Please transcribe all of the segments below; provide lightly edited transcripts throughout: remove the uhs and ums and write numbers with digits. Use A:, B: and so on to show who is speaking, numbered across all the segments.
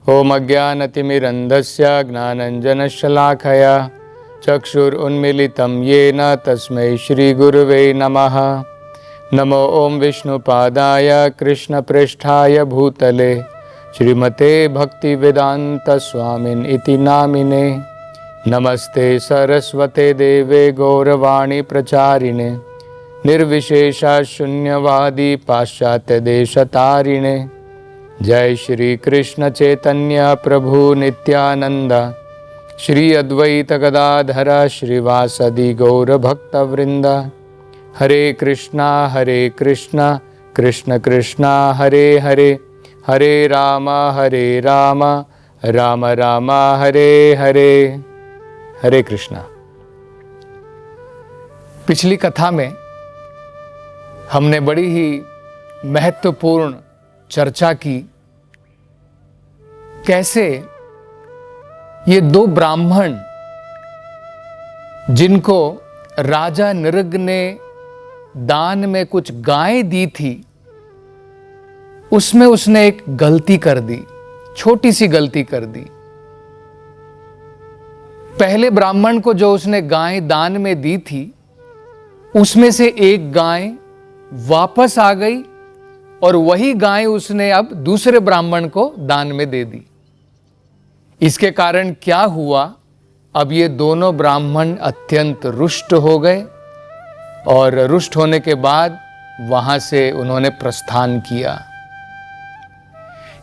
A: ओम अज्ञानतिमिरन्धस्य ज्ञानञ्जनशलाखया चक्षुरुन्मीलितं येन तस्मै श्रीगुरुवे नमः। नमो ओम विष्णुपादाय कृष्णप्रेष्ठाय भूतले श्रीमते भक्तिवेदान्तस्वामिन् इति नामिने। नमस्ते सरस्वते देवे गौरवाणी प्रचारिणे निर्विशेषा शून्यवादी पाश्चात्यदेशतारिणे। जय श्री कृष्ण चैतन्य प्रभु नित्यानंद श्री अद्वैत गदाधर श्रीवासदि गौर भक्तवृंद। हरे कृष्णा कृष्ण कृष्णा हरे हरे, हरे राम राम राम हरे हरे। हरे कृष्णा। पिछली कथा में हमने बड़ी ही महत्वपूर्ण चर्चा की कैसे ये दो ब्राह्मण जिनको राजा नृग ने दान में कुछ गायें दी थी, उसमें उसने एक गलती कर दी, छोटी सी गलती कर दी। पहले ब्राह्मण को जो उसने गाय दान में दी थी, उसमें से एक गाय वापस आ गई और वही गाय उसने अब दूसरे ब्राह्मण को दान में दे दी। इसके कारण क्या हुआ, अब ये दोनों ब्राह्मण अत्यंत रुष्ट हो गए और रुष्ट होने के बाद वहां से उन्होंने प्रस्थान किया।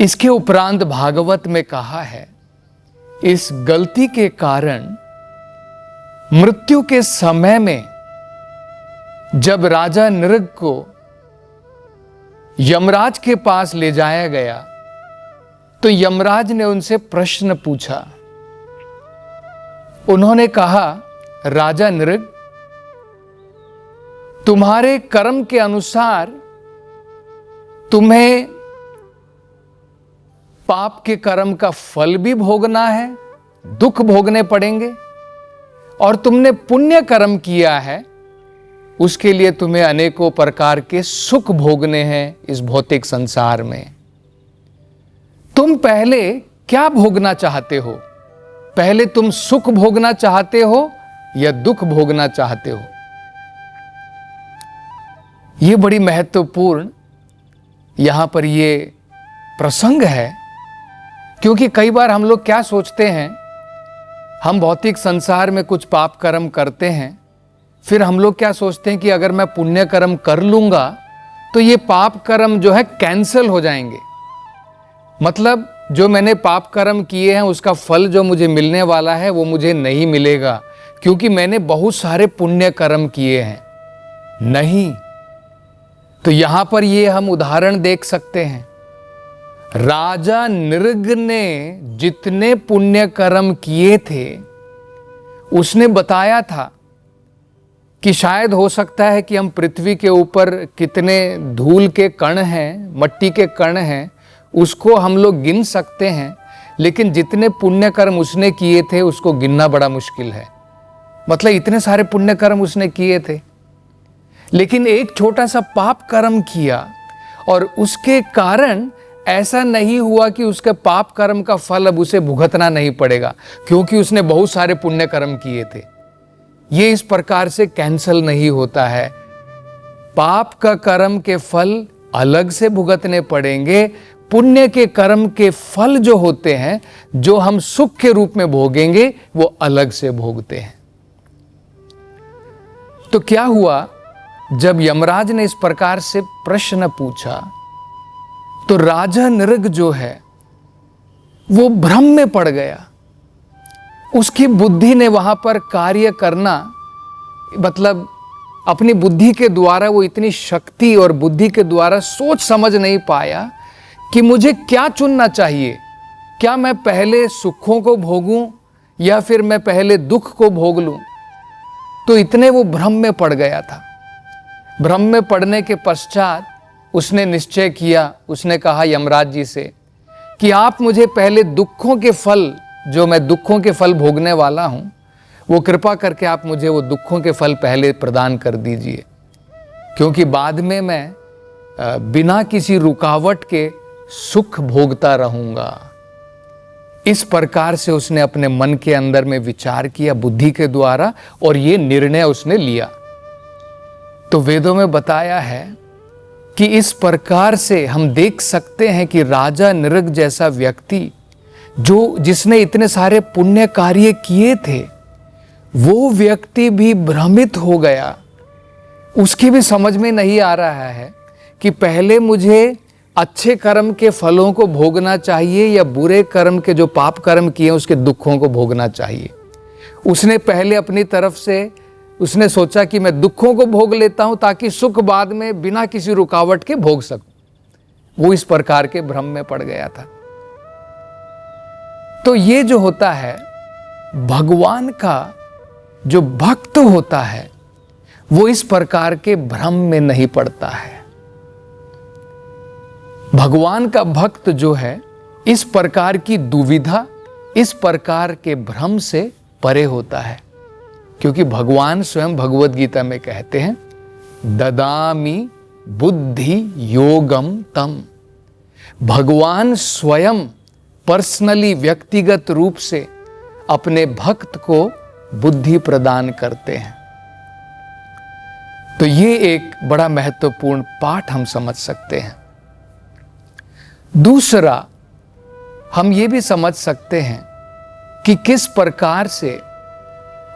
A: इसके उपरांत भागवत में कहा है, इस गलती के कारण मृत्यु के समय में जब राजा नृग को यमराज के पास ले जाया गया तो यमराज ने उनसे प्रश्न पूछा। उन्होंने कहा, राजा नृग, तुम्हारे कर्म के अनुसार तुम्हें पाप के कर्म का फल भी भोगना है, दुख भोगने पड़ेंगे, और तुमने पुण्य कर्म किया है, उसके लिए तुम्हें अनेकों प्रकार के सुख भोगने हैं इस भौतिक संसार में। तुम पहले क्या भोगना चाहते हो? पहले तुम सुख भोगना चाहते हो या दुख भोगना चाहते हो? यह बड़ी महत्वपूर्ण यहां पर यह प्रसंग है, क्योंकि कई बार हम लोग क्या सोचते हैं, हम भौतिक संसार में कुछ पाप कर्म करते हैं, फिर हम लोग क्या सोचते हैं कि अगर मैं पुण्य कर्म कर लूंगा तो ये पाप कर्म जो है कैंसल हो जाएंगे। मतलब जो मैंने पाप कर्म किए हैं उसका फल जो मुझे मिलने वाला है वो मुझे नहीं मिलेगा, क्योंकि मैंने बहुत सारे पुण्य कर्म किए हैं। नहीं, तो यहां पर ये हम उदाहरण देख सकते हैं। राजा नृग ने जितने पुण्य कर्म किए थे, उसने बताया था कि शायद हो सकता है कि हम पृथ्वी के ऊपर कितने धूल के कण हैं, मट्टी के कण हैं, उसको हम लोग गिन सकते हैं, लेकिन जितने पुण्य कर्म उसने किए थे उसको गिनना बड़ा मुश्किल है। मतलब इतने सारे पुण्य कर्म उसने किए थे, लेकिन एक छोटा सा पाप कर्म किया और उसके कारण ऐसा नहीं हुआ कि उसके पाप कर्म का फल अब उसे भुगतना नहीं पड़ेगा, क्योंकि उसने बहुत सारे पुण्य कर्म किए थे। ये इस प्रकार से कैंसल नहीं होता है। पाप का कर्म के फल अलग से भुगतने पड़ेंगे, पुण्य के कर्म के फल जो होते हैं, जो हम सुख के रूप में भोगेंगे, वो अलग से भोगते हैं। तो क्या हुआ, जब यमराज ने इस प्रकार से प्रश्न पूछा तो राजा नृग जो है वो भ्रम में पड़ गया। उसकी बुद्धि ने वहां पर कार्य करना, मतलब अपनी बुद्धि के द्वारा वो इतनी शक्ति और बुद्धि के द्वारा सोच समझ नहीं पाया कि मुझे क्या चुनना चाहिए। क्या मैं पहले सुखों को भोगूं या फिर मैं पहले दुख को भोग लूं? तो इतने वो भ्रम में पड़ गया था। भ्रम में पड़ने के पश्चात उसने निश्चय किया, उसने कहा यमराज जी से कि आप मुझे पहले दुखों के फल, जो मैं दुखों के फल भोगने वाला हूं, वो कृपा करके आप मुझे वो दुखों के फल पहले प्रदान कर दीजिए, क्योंकि बाद में मैं बिना किसी रुकावट के सुख भोगता रहूंगा। इस प्रकार से उसने अपने मन के अंदर में विचार किया बुद्धि के द्वारा, और ये निर्णय उसने लिया। तो वेदों में बताया है कि इस प्रकार से हम देख सकते हैं कि राजा नृग जैसा व्यक्ति, जिसने इतने सारे पुण्य कार्य किए थे, वो व्यक्ति भी भ्रमित हो गया। उसकी भी समझ में नहीं आ रहा है कि पहले मुझे अच्छे कर्म के फलों को भोगना चाहिए या बुरे कर्म के, जो पाप कर्म किए उसके दुखों को भोगना चाहिए। उसने पहले अपनी तरफ से उसने सोचा कि मैं दुखों को भोग लेता हूं ताकि सुख बाद में बिना किसी रुकावट के भोग सकूं। वो इस प्रकार के भ्रम में पड़ गया था। तो ये जो होता है, भगवान का जो भक्त होता है वो इस प्रकार के भ्रम में नहीं पड़ता है। भगवान का भक्त जो है इस प्रकार की दुविधा, इस प्रकार के भ्रम से परे होता है, क्योंकि भगवान स्वयं भगवत गीता में कहते हैं, ददामि बुद्धि योगम तम। भगवान स्वयं पर्सनली, व्यक्तिगत रूप से अपने भक्त को बुद्धि प्रदान करते हैं। तो ये एक बड़ा महत्वपूर्ण पाठ हम समझ सकते हैं। दूसरा, हम ये भी समझ सकते हैं कि किस प्रकार से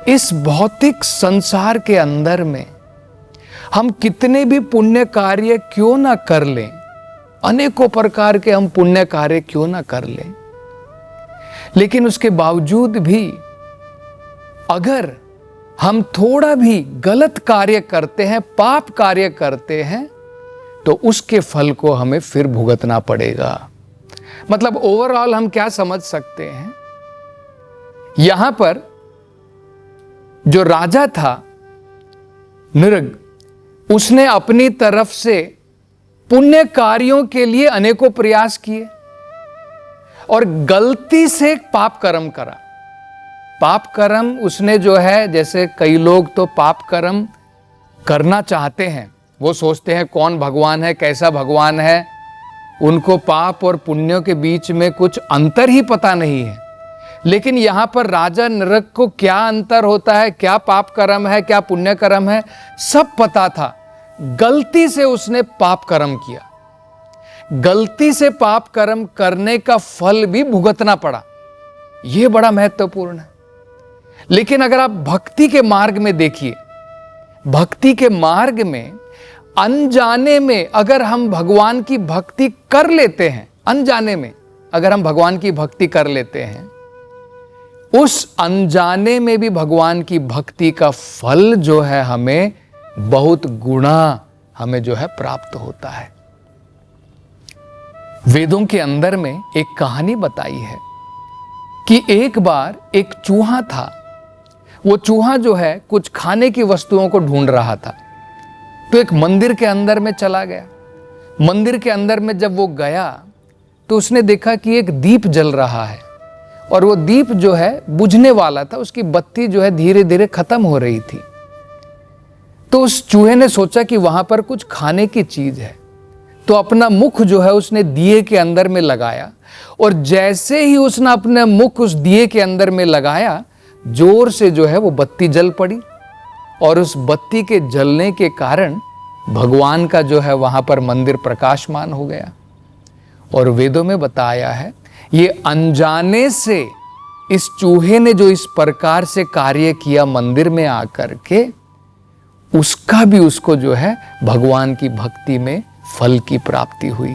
A: इस भौतिक संसार के अंदर में हम कितने भी पुण्य कार्य क्यों ना कर लें, अनेकों प्रकार के हम पुण्य कार्य क्यों ना कर लें, लेकिन उसके बावजूद भी अगर हम थोड़ा भी गलत कार्य करते हैं, पाप कार्य करते हैं, तो उसके फल को हमें फिर भुगतना पड़ेगा। मतलब ओवरऑल हम क्या समझ सकते हैं, यहां पर जो राजा था नृग, उसने अपनी तरफ से पुण्य कार्यों के लिए अनेकों प्रयास किए और गलती से पाप कर्म करा। पाप कर्म उसने जो है, जैसे कई लोग तो पाप कर्म करना चाहते हैं, वो सोचते हैं कौन भगवान है, कैसा भगवान है, उनको पाप और पुण्यों के बीच में कुछ अंतर ही पता नहीं है। लेकिन यहाँ पर राजा नृग को क्या अंतर होता है, क्या पाप कर्म है, क्या पुण्य कर्म है, सब पता था। गलती से उसने पाप कर्म किया, गलती से पाप कर्म करने का फल भी भुगतना पड़ा। यह बड़ा महत्वपूर्ण है। लेकिन अगर आप भक्ति के मार्ग में देखिए, भक्ति के मार्ग में अनजाने में अगर हम भगवान की भक्ति कर लेते हैं, अनजाने में अगर हम भगवान की भक्ति कर लेते हैं, उस अनजाने में भी भगवान की भक्ति का फल जो है हमें बहुत गुना हमें जो है प्राप्त होता है। वेदों के अंदर में एक कहानी बताई है कि एक बार एक चूहा था। वो चूहा जो है कुछ खाने की वस्तुओं को ढूंढ रहा था, तो एक मंदिर के अंदर में चला गया। मंदिर के अंदर में जब वो गया तो उसने देखा कि एक दीप जल रहा है और वो दीप जो है बुझने वाला था, उसकी बत्ती जो है धीरे धीरे खत्म हो रही थी। तो उस चूहे ने सोचा कि वहां पर कुछ खाने की चीज है, तो अपना मुख जो है उसने दिए के अंदर में लगाया, और जैसे ही उसने अपना मुख उस दिए के अंदर में लगाया, जोर से जो है वो बत्ती जल पड़ी, और उस बत्ती के जलने के कारण भगवान का जो है वहां पर मंदिर प्रकाशमान हो गया। और वेदों में बताया है, ये अनजाने से इस चूहे ने जो इस प्रकार से कार्य किया मंदिर में आकर के, उसका भी उसको जो है भगवान की भक्ति में फल की प्राप्ति हुई।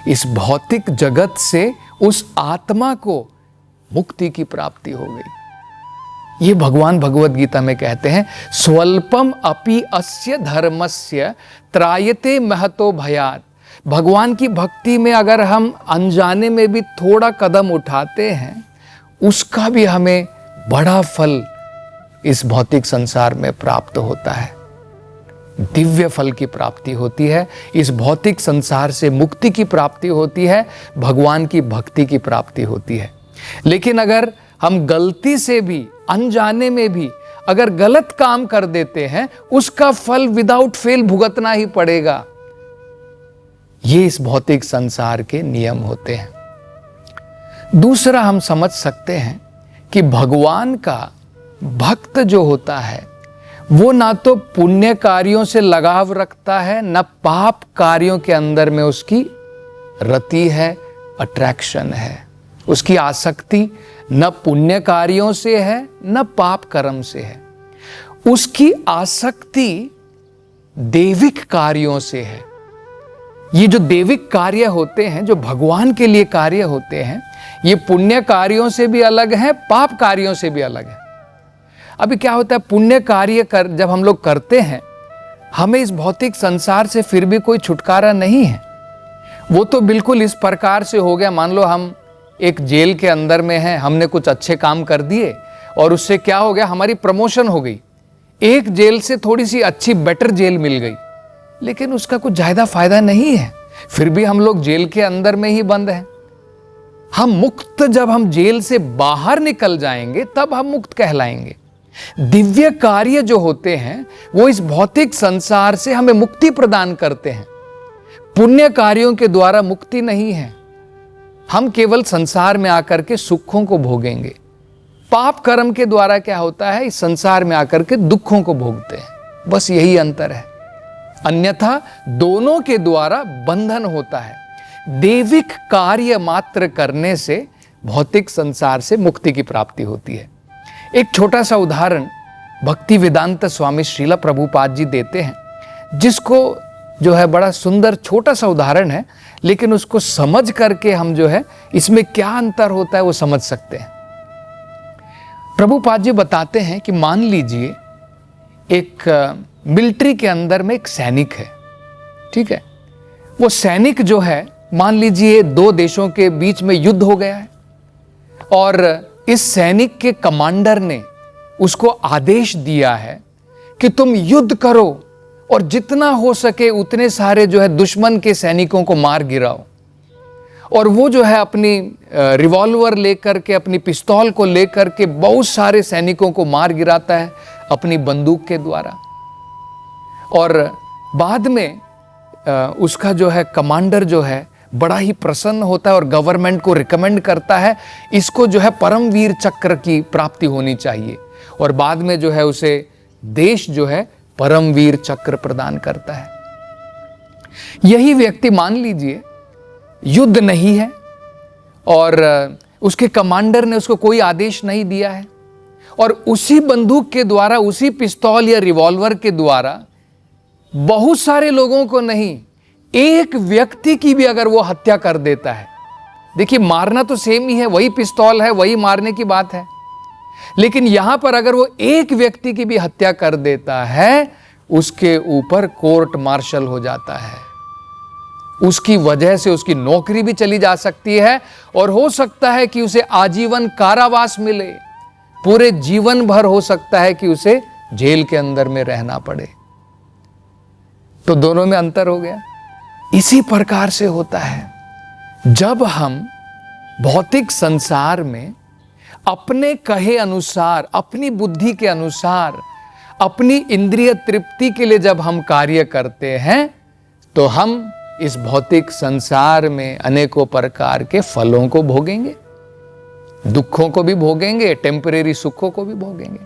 A: इस भौतिक जगत से उस आत्मा को मुक्ति की प्राप्ति हो गई। ये भगवान भगवत गीता में कहते हैं, स्वल्पम अपि अस्य धर्मस्य त्रायते महतो भयात्। भगवान की भक्ति में अगर हम अनजाने में भी थोड़ा कदम उठाते हैं, उसका भी हमें बड़ा फल इस भौतिक संसार में प्राप्त होता है। दिव्य फल की प्राप्ति होती है, इस भौतिक संसार से मुक्ति की प्राप्ति होती है, भगवान की भक्ति की प्राप्ति होती है। लेकिन अगर हम गलती से भी, अनजाने में भी अगर गलत काम कर देते हैं, उसका फल विदाउट फेल भुगतना ही पड़ेगा। ये इस भौतिक संसार के नियम होते हैं। दूसरा हम समझ सकते हैं कि भगवान का भक्त जो होता है वो ना तो पुण्य कार्यों से लगाव रखता है, न पाप कार्यों के अंदर में उसकी रति है, अट्रैक्शन है। उसकी आसक्ति न पुण्य कार्यों से है न पाप कर्म से है। उसकी आसक्ति दैविक कार्यों से है। ये जो दैविक कार्य होते हैं, जो भगवान के लिए कार्य होते हैं, ये पुण्य कार्यों से भी अलग है, पाप कार्यों से भी अलग है। अभी क्या होता है, पुण्य कार्य जब हम लोग करते हैं, हमें इस भौतिक संसार से फिर भी कोई छुटकारा नहीं है। वो तो बिल्कुल इस प्रकार से हो गया, मान लो हम एक जेल के अंदर में हैं, हमने कुछ अच्छे काम कर दिए और उससे क्या हो गया, हमारी प्रमोशन हो गई। एक जेल से थोड़ी सी अच्छी बेटर जेल मिल गई, लेकिन उसका कुछ ज़्यादा फायदा नहीं है। फिर भी हम लोग जेल के अंदर में ही बंद हैं। हम मुक्त, जब हम जेल से बाहर निकल जाएंगे तब हम मुक्त कहलाएंगे। दिव्य कार्य जो होते हैं वो इस भौतिक संसार से हमें मुक्ति प्रदान करते हैं। पुण्य कार्यों के द्वारा मुक्ति नहीं है, हम केवल संसार में आकर के सुखों को भोगेंगे। पाप कर्म के द्वारा क्या होता है, इस संसार में आकर के दुखों को भोगते हैं। बस यही अंतर है, अन्यथा दोनों के द्वारा बंधन होता है। दैविक कार्य मात्र करने से भौतिक संसार से मुक्ति की प्राप्ति होती है। एक छोटा सा उदाहरण भक्ति वेदांत स्वामी श्रील प्रभुपाद जी देते हैं, जिसको जो है बड़ा सुंदर छोटा सा उदाहरण है, लेकिन उसको समझ करके हम जो है इसमें क्या अंतर होता है वो समझ सकते हैं। प्रभुपाद जी बताते हैं कि मान लीजिए एक मिलिट्री के अंदर में एक सैनिक है, ठीक है। वो सैनिक जो है, मान लीजिए दो देशों के बीच में युद्ध हो गया है और इस सैनिक के कमांडर ने उसको आदेश दिया है कि तुम युद्ध करो और जितना हो सके उतने सारे जो है दुश्मन के सैनिकों को मार गिराओ। और वो जो है अपनी रिवॉल्वर लेकर के, अपनी पिस्तौल को लेकर के बहुत सारे सैनिकों को मार गिराता है अपनी बंदूक के द्वारा। और बाद में उसका जो है कमांडर जो है बड़ा ही प्रसन्न होता है और गवर्नमेंट को रिकमेंड करता है इसको जो है परमवीर चक्र की प्राप्ति होनी चाहिए। और बाद में जो है उसे देश जो है परमवीर चक्र प्रदान करता है। यही व्यक्ति मान लीजिए युद्ध नहीं है और उसके कमांडर ने उसको कोई आदेश नहीं दिया है, और उसी बंदूक के द्वारा, उसी पिस्तौल या रिवॉल्वर के द्वारा बहुत सारे लोगों को नहीं, एक व्यक्ति की भी अगर वो हत्या कर देता है, देखिए मारना तो सेम ही है, वही पिस्तौल है, वही मारने की बात है, लेकिन यहां पर अगर वो एक व्यक्ति की भी हत्या कर देता है, उसके ऊपर कोर्ट मार्शल हो जाता है। उसकी वजह से उसकी नौकरी भी चली जा सकती है और हो सकता है कि उसे आजीवन कारावास मिले, पूरे जीवन भर हो सकता है कि उसे जेल के अंदर में रहना पड़े। तो दोनों में अंतर हो गया। इसी प्रकार से होता है जब हम भौतिक संसार में अपने कहे अनुसार, अपनी बुद्धि के अनुसार, अपनी इंद्रिय तृप्ति के लिए जब हम कार्य करते हैं, तो हम इस भौतिक संसार में अनेकों प्रकार के फलों को भोगेंगे, दुखों को भी भोगेंगे, टेम्परेरी सुखों को भी भोगेंगे।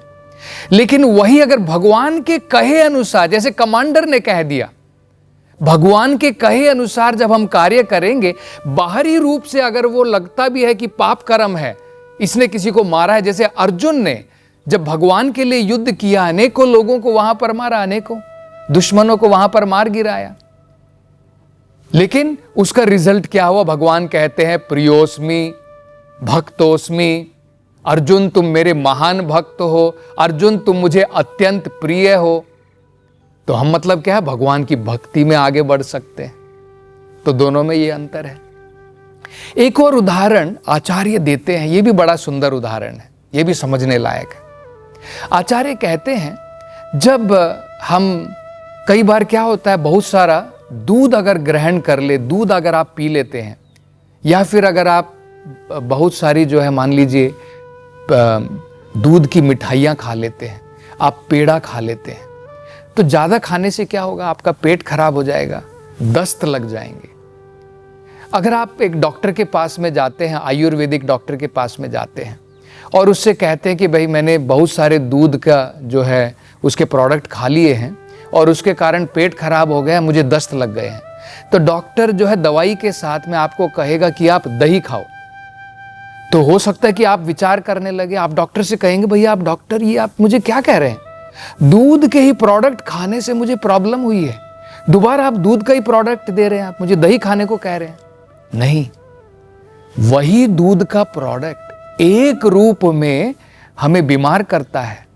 A: लेकिन वही अगर भगवान के कहे अनुसार, जैसे कमांडर ने कह दिया, भगवान के कहे अनुसार जब हम कार्य करेंगे, बाहरी रूप से अगर वो लगता भी है कि पाप कर्म है, इसने किसी को मारा है, जैसे अर्जुन ने जब भगवान के लिए युद्ध किया, अनेकों लोगों को वहां पर मारा, अनेकों दुश्मनों को वहां पर मार गिराया, लेकिन उसका रिजल्ट क्या हुआ? भगवान कहते हैं प्रियोस्मि भक्तोस्मि, अर्जुन तुम मेरे महान भक्त हो, अर्जुन तुम मुझे अत्यंत प्रिय हो। तो हम मतलब क्या है, भगवान की भक्ति में आगे बढ़ सकते हैं। तो दोनों में ये अंतर है। एक और उदाहरण आचार्य देते हैं, ये भी बड़ा सुंदर उदाहरण है, ये भी समझने लायक है। आचार्य कहते हैं जब हम, कई बार क्या होता है, बहुत सारा दूध अगर ग्रहण कर ले, दूध अगर आप पी लेते हैं, या फिर अगर आप बहुत सारी जो है मान लीजिए दूध की मिठाइयाँ खा लेते हैं, आप पेड़ा खा लेते हैं, तो ज़्यादा खाने से क्या होगा, आपका पेट खराब हो जाएगा, दस्त लग जाएंगे। अगर आप एक डॉक्टर के पास में जाते हैं, आयुर्वेदिक डॉक्टर के पास में जाते हैं और उससे कहते हैं कि भाई मैंने बहुत सारे दूध का जो है उसके प्रोडक्ट खा लिए हैं और उसके कारण पेट खराब हो गया, मुझे दस्त लग गए हैं, तो डॉक्टर जो है दवाई के साथ में आपको कहेगा कि आप दही खाओ। तो हो सकता है कि आप विचार करने लगे, आप डॉक्टर से कहेंगे भैया आप डॉक्टर ये आप मुझे क्या कह रहे हैं, दूध के ही प्रोडक्ट खाने से मुझे प्रॉब्लम हुई है, दोबारा आप दूध का ही प्रोडक्ट दे रहे हैं, आप मुझे दही खाने को कह रहे हैं। नहीं, वही दूध का प्रोडक्ट एक रूप में हमें बीमार करता है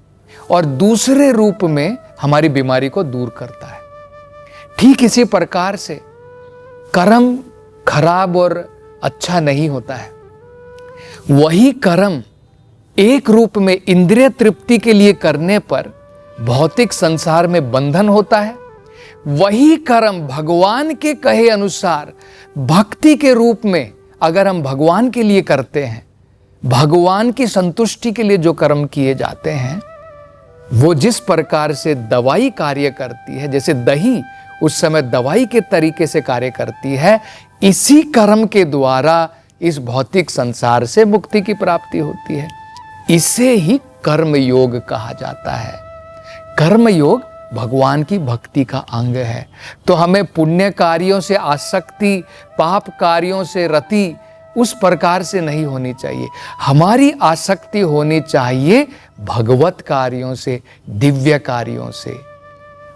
A: और दूसरे रूप में हमारी बीमारी को दूर करता है। ठीक इसी प्रकार से कर्म खराब और अच्छा नहीं होता है। वही कर्म एक रूप में इंद्रिय तृप्ति के लिए करने पर भौतिक संसार में बंधन होता है। वही कर्म भगवान के कहे अनुसार भक्ति के रूप में अगर हम भगवान के लिए करते हैं, भगवान की संतुष्टि के लिए जो कर्म किए जाते हैं, वो जिस प्रकार से दवाई कार्य करती है, जैसे दही उस समय दवाई के तरीके से कार्य करती है, इसी कर्म के द्वारा इस भौतिक संसार से मुक्ति की प्राप्ति होती है। इसे ही कर्म योग कहा जाता है। कर्म योग भगवान की भक्ति का अंग है। तो हमें पुण्य कार्यों से आसक्ति, पाप कार्यों से रति उस प्रकार से नहीं होनी चाहिए। हमारी आसक्ति होनी चाहिए भगवत कार्यों से, दिव्य कार्यों से,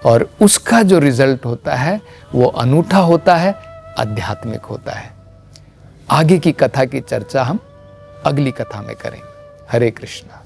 A: और उसका जो रिजल्ट होता है वो अनूठा होता है, आध्यात्मिक होता है। आगे की कथा की चर्चा हम अगली कथा में करेंगे। हरे कृष्णा।